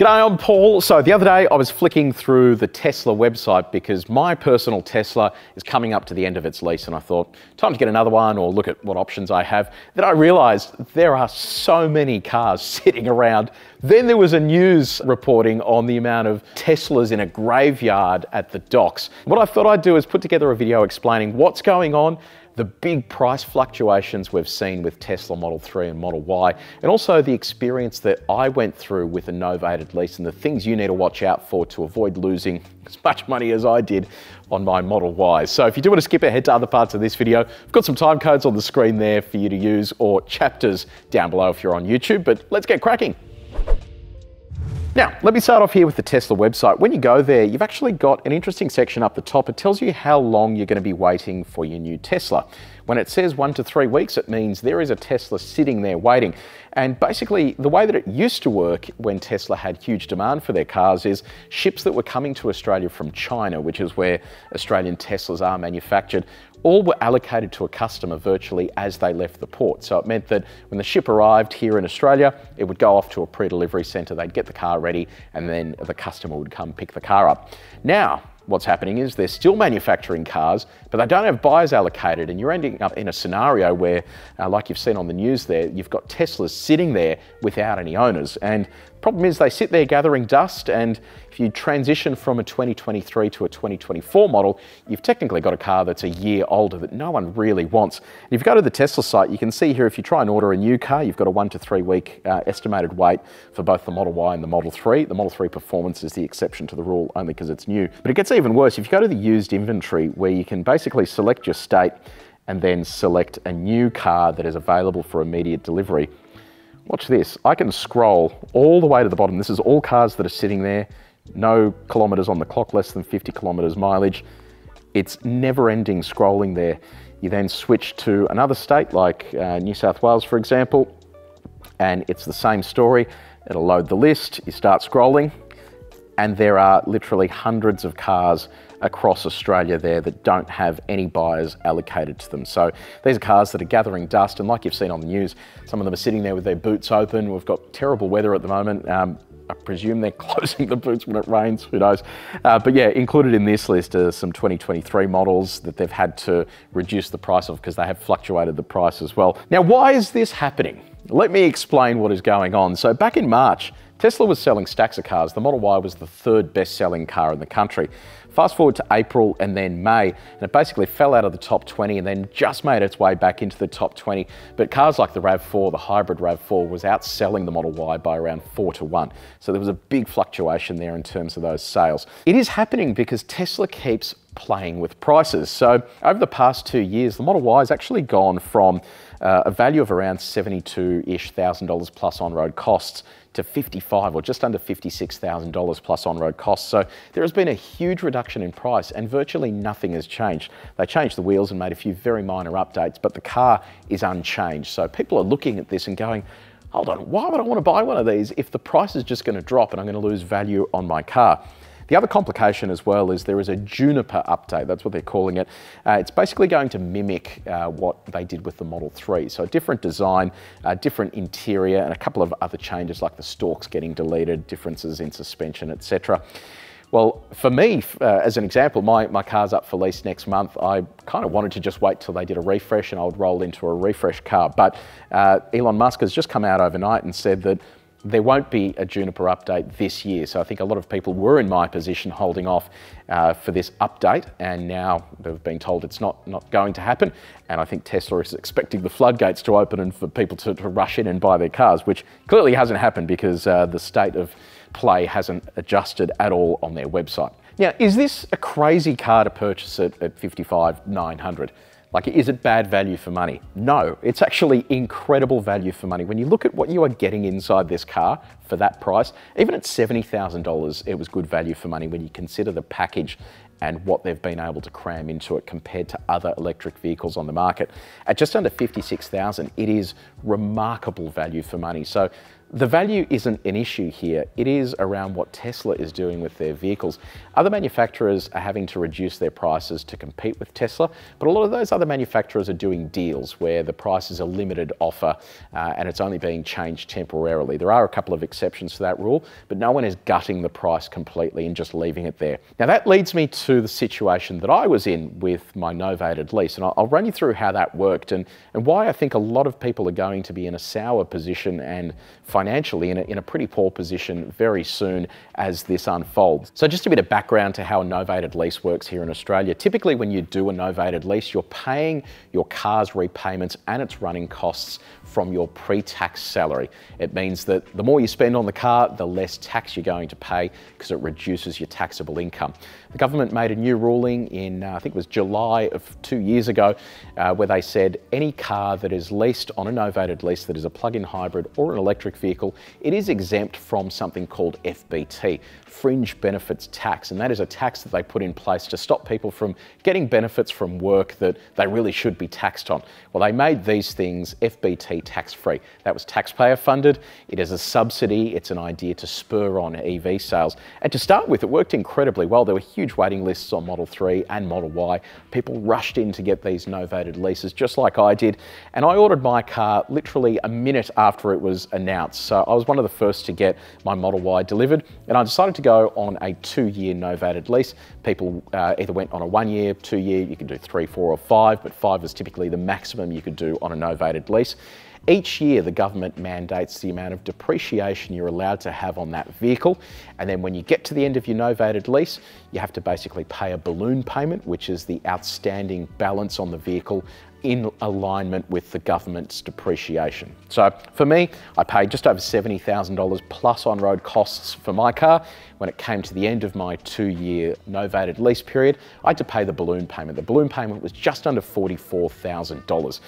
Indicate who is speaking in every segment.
Speaker 1: G'day, I'm Paul. So the other day I was flicking through the Tesla website because my personal Tesla is coming up to the end of its lease, and I thought, time to get another one or look at what options I have. Then I realised there are so many cars sitting around. Then there was a news reporting on the amount of Teslas in a graveyard at the docks. What I thought I'd do is put together a video explaining what's going on, the big price fluctuations we've seen with Tesla Model 3 and Model Y, and also the experience that I went through with a novated lease and the things you need to watch out for to avoid losing as much money as I did on my Model Y. So if you do want to skip ahead to other parts of this video, I've got some time codes on the screen there for you to use, or chapters down below if you're on YouTube, but let's get cracking. Now, let me start off here with the Tesla website. When you go there, you've actually got an interesting section up the top. It tells you how long you're going to be waiting for your new Tesla. When it says 1 to 3 weeks, it means there is a Tesla sitting there waiting. And basically, the way that it used to work when Tesla had huge demand for their cars is ships that were coming to Australia from China, which is where Australian Teslas are manufactured, all were allocated to a customer virtually as they left the port. So it meant that when the ship arrived here in Australia, it would go off to a pre-delivery centre, they'd get the car ready, and then the customer would come pick the car up. Now, what's happening is they're still manufacturing cars, but they don't have buyers allocated, and you're ending up in a scenario where, like you've seen on the news there, you've got Teslas sitting there without any owners. And the problem is they sit there gathering dust, and if you transition from a 2023 to a 2024 model, you've technically got a car that's a year older that no one really wants. And if you go to the Tesla site, you can see here if you try and order a new car, you've got a 1 to 3 week estimated wait for both the Model Y and the Model 3. The Model 3 Performance is the exception to the rule only because it's new. But it gets even worse. If you go to the used inventory, where you can basically select your state and then select a new car that is available for immediate delivery. Watch this. I can scroll all the way to the bottom. This is all cars that are sitting there, no kilometres on the clock, less than 50 kilometres mileage. It's never-ending scrolling there. You then switch to another state like New South Wales, for example, and it's the same story. It'll load the list, you start scrolling, and there are literally hundreds of cars across Australia there that don't have any buyers allocated to them. So these are cars that are gathering dust, and like you've seen on the news, some of them are sitting there with their boots open. We've got terrible weather at the moment. I presume they're closing the boots when it rains, who knows. But yeah, included in this list are some 2023 models that they've had to reduce the price of because they have fluctuated the price as well. Now, why is this happening? Let me explain what is going on. So back in March, Tesla was selling stacks of cars. The Model Y was the 3rd best-selling car in the country. Fast forward to April and then May, and it basically fell out of the top 20 and then just made its way back into the top 20. But cars like the RAV4, the hybrid RAV4, was outselling the Model Y by around 4 to 1. So there was a big fluctuation there in terms of those sales. It is happening because Tesla keeps playing with prices. So over the past 2 years, the Model Y has actually gone from a value of around $72,000-ish plus on-road costs to $55,000 or just under $56,000 plus on-road costs. So there has been a huge reduction in price and virtually nothing has changed. They changed the wheels and made a few very minor updates, but the car is unchanged. So people are looking at this and going, hold on, why would I want to buy one of these if the price is just going to drop and I'm going to lose value on my car? The other complication as well is there is a Juniper update, that's what they're calling it. It's basically going to mimic what they did with the Model 3. So a different design, a different interior, and a couple of other changes like the stalks getting deleted, differences in suspension, etc. Well, for me, as an example, my car's up for lease next month. I kind of wanted to just wait till they did a refresh and I would roll into a refresh car. But Elon Musk has just come out overnight and said that there won't be a Juniper update this year. So I think a lot of people were in my position holding off for this update, and now they've been told it's not going to happen. And I think Tesla is expecting the floodgates to open and for people to rush in and buy their cars, which clearly hasn't happened because the state of play hasn't adjusted at all on their website. Now, is this a crazy car to purchase at $55,900? Like, is it bad value for money? No, it's actually incredible value for money. When you look at what you are getting inside this car for that price, even at $70,000, it was good value for money when you consider the package and what they've been able to cram into it compared to other electric vehicles on the market. At just under $56,000, it is remarkable value for money. So The value isn't an issue here. It is around what Tesla is doing with their vehicles. Other manufacturers are having to reduce their prices to compete with Tesla, but a lot of those other manufacturers are doing deals where the price is a limited offer and it's only being changed temporarily. There are a couple of exceptions to that rule, but no one is gutting the price completely and just leaving it there. Now that leads me to the situation that I was in with my novated lease, and I'll run you through how that worked and why I think a lot of people are going to be in a sour position and financially in a pretty poor position very soon as this unfolds. So just a bit of background to how a novated lease works here in Australia. Typically when you do a novated lease, you're paying your car's repayments and its running costs from your pre-tax salary. It means that the more you spend on the car, the less tax you're going to pay because it reduces your taxable income. The government made a new ruling in, I think it was July of 2 years ago, where they said any car that is leased on a novated lease that is a plug-in hybrid or an electric vehicle, it is exempt from something called FBT, fringe benefits tax, and that is a tax that they put in place to stop people from getting benefits from work that they really should be taxed on. Well, they made these things FBT tax-free. That was taxpayer funded. It is a subsidy. It's an idea to spur on EV sales. And to start with, it worked incredibly well. There were huge waiting lists on Model 3 and Model Y. People rushed in to get these novated leases, just like I did. And I ordered my car literally a minute after it was announced. So I was one of the first to get my Model Y delivered, and I decided to go on a 2-year novated lease. People either went on a 1-year, 2-year, you could do 3, 4 or 5, but 5 is typically the maximum you could do on a novated lease. Each year, the government mandates the amount of depreciation you're allowed to have on that vehicle. And then when you get to the end of your novated lease, you have to basically pay a balloon payment, which is the outstanding balance on the vehicle in alignment with the government's depreciation. So for me, I paid just over $70,000 plus on-road costs for my car. When it came to the end of my 2-year novated lease period, I had to pay the balloon payment. The balloon payment was just under $44,000.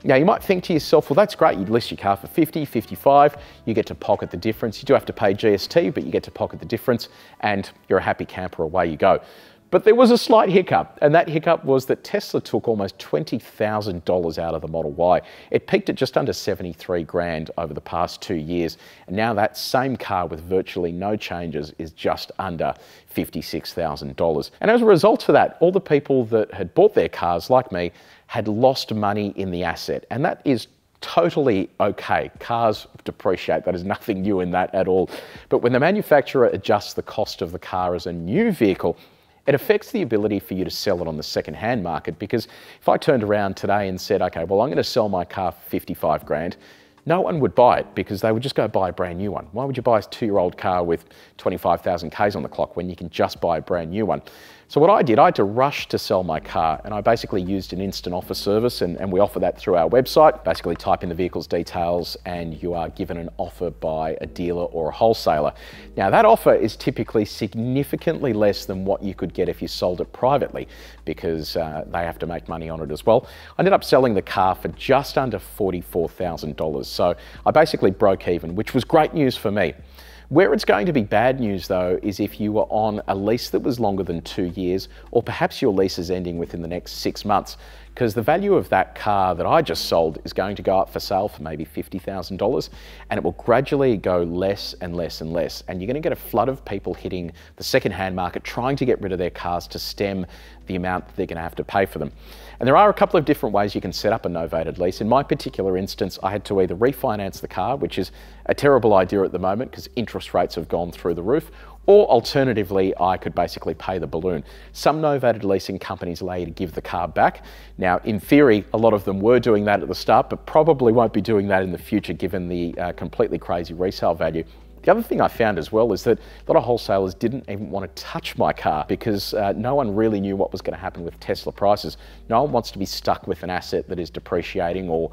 Speaker 1: Now you might think to yourself, well, that's great. You list your car for 50, 55, you get to pocket the difference. You do have to pay GST, but you get to pocket the difference and you're a happy camper, away you go. But there was a slight hiccup, and that hiccup was that Tesla took almost $20,000 out of the Model Y. It peaked at just under 73 grand over the past 2 years, and now that same car with virtually no changes is just under $56,000. And as a result of that, all the people that had bought their cars, like me, had lost money in the asset, and that is totally okay. Cars depreciate. That is nothing new in that at all. But when the manufacturer adjusts the cost of the car as a new vehicle, it affects the ability for you to sell it on the second-hand market, because if I turned around today and said, okay, well, I'm going to sell my car for 55 grand, no one would buy it because they would just go buy a brand new one. Why would you buy a 2-year-old car with 25,000 Ks on the clock when you can just buy a brand new one? So what I did, I had to rush to sell my car, and I basically used an instant offer service, and we offer that through our website. Basically type in the vehicle's details and you are given an offer by a dealer or a wholesaler. Now that offer is typically significantly less than what you could get if you sold it privately, because they have to make money on it as well. I ended up selling the car for just under $44,000. So I basically broke even, which was great news for me. Where it's going to be bad news though is if you were on a lease that was longer than 2 years, or perhaps your lease is ending within the next 6 months, because the value of that car that I just sold is going to go up for sale for maybe $50,000, and it will gradually go less and less and less. And you're going to get a flood of people hitting the second-hand market trying to get rid of their cars to stem the amount that they're going to have to pay for them. And there are a couple of different ways you can set up a novated lease. In my particular instance, I had to either refinance the car, which is a terrible idea at the moment because interest rates have gone through the roof, or alternatively, I could basically pay the balloon. Some novated leasing companies allow you to give the car back. Now, in theory, a lot of them were doing that at the start, but probably won't be doing that in the future given the completely crazy resale value. The other thing I found as well is that a lot of wholesalers didn't even want to touch my car because no one really knew what was going to happen with Tesla prices. No one wants to be stuck with an asset that is depreciating or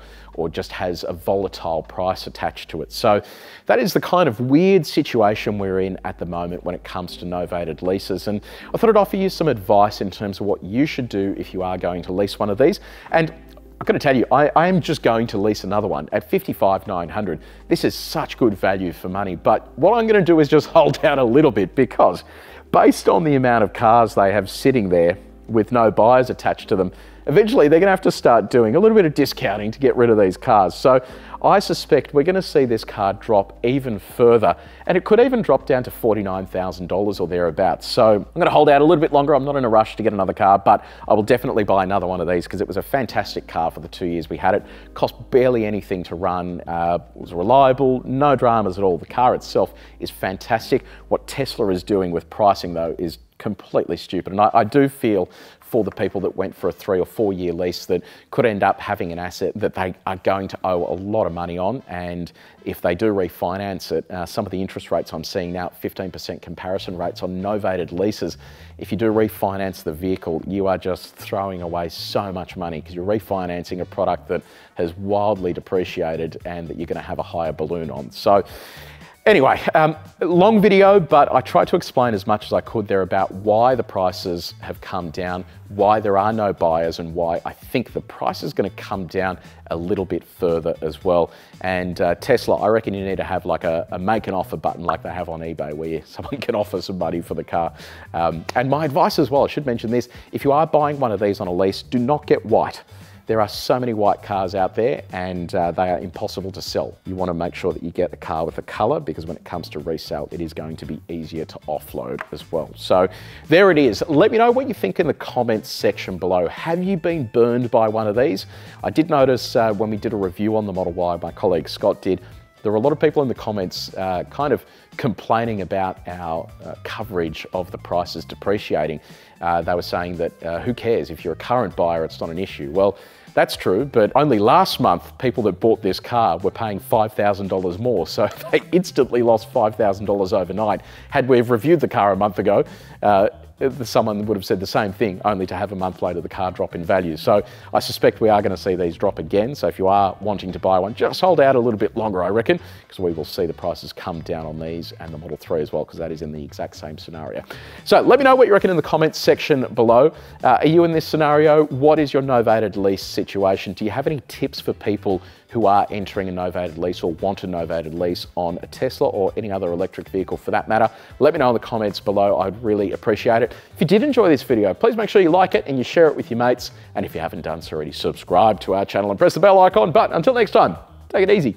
Speaker 1: just has a volatile price attached to it. So that is the kind of weird situation we're in at the moment when it comes to novated leases. And I thought I'd offer you some advice in terms of what you should do if you are going to lease one of these. And I've got to tell you, I am just going to lease another one at $55,900. This is such good value for money, but what I'm going to do is just hold out a little bit, because based on the amount of cars they have sitting there with no buyers attached to them, eventually they're going to have to start doing a little bit of discounting to get rid of these cars. So I suspect we're going to see this car drop even further, and it could even drop down to $49,000 or thereabouts. So I'm going to hold out a little bit longer. I'm not in a rush to get another car, but I will definitely buy another one of these because it was a fantastic car for the 2 years we had it. Cost barely anything to run. It was reliable, no dramas at all. The car itself is fantastic. What Tesla is doing with pricing though is completely stupid, and I do feel for the people that went for a 3 or 4 year lease that could end up having an asset that they are going to owe a lot of money on. And if they do refinance it, some of the interest rates I'm seeing now, 15% comparison rates on novated leases, if you do refinance the vehicle, you are just throwing away so much money because you're refinancing a product that has wildly depreciated and that you're going to have a higher balloon on. So anyway, long video, but I tried to explain as much as I could there about why the prices have come down, why there are no buyers, and why I think the price is going to come down a little bit further as well. And Tesla, I reckon you need to have like a make an offer button like they have on eBay where someone can offer some money for the car. And my advice as well, I should mention this, if you are buying one of these on a lease, do not get white. There are so many white cars out there and they are impossible to sell. You want to make sure that you get the car with a color because when it comes to resale, it is going to be easier to offload as well. So there it is. Let me know what you think in the comments section below. Have you been burned by one of these? I did notice when we did a review on the Model Y, my colleague Scott did, there were a lot of people in the comments kind of complaining about our coverage of the prices depreciating. They were saying that who cares if you're a current buyer, it's not an issue. Well, that's true, but only last month, people that bought this car were paying $5,000 more. So they instantly lost $5,000 overnight. Had we have reviewed the car a month ago, someone would have said the same thing, only to have a month later the car drop in value. So I suspect we are going to see these drop again. So if you are wanting to buy one, just hold out a little bit longer, I reckon, because we will see the prices come down on these and the Model 3 as well, because that is in the exact same scenario. So let me know what you reckon in the comments section below. Are you in this scenario? What is your novated lease situation? Do you have any tips for people who are entering a novated lease or want a novated lease on a Tesla or any other electric vehicle for that matter? Let me know in the comments below. I'd really appreciate it. If you did enjoy this video, please make sure you like it and you share it with your mates. And if you haven't done so already, subscribe to our channel and press the bell icon. But until next time, take it easy.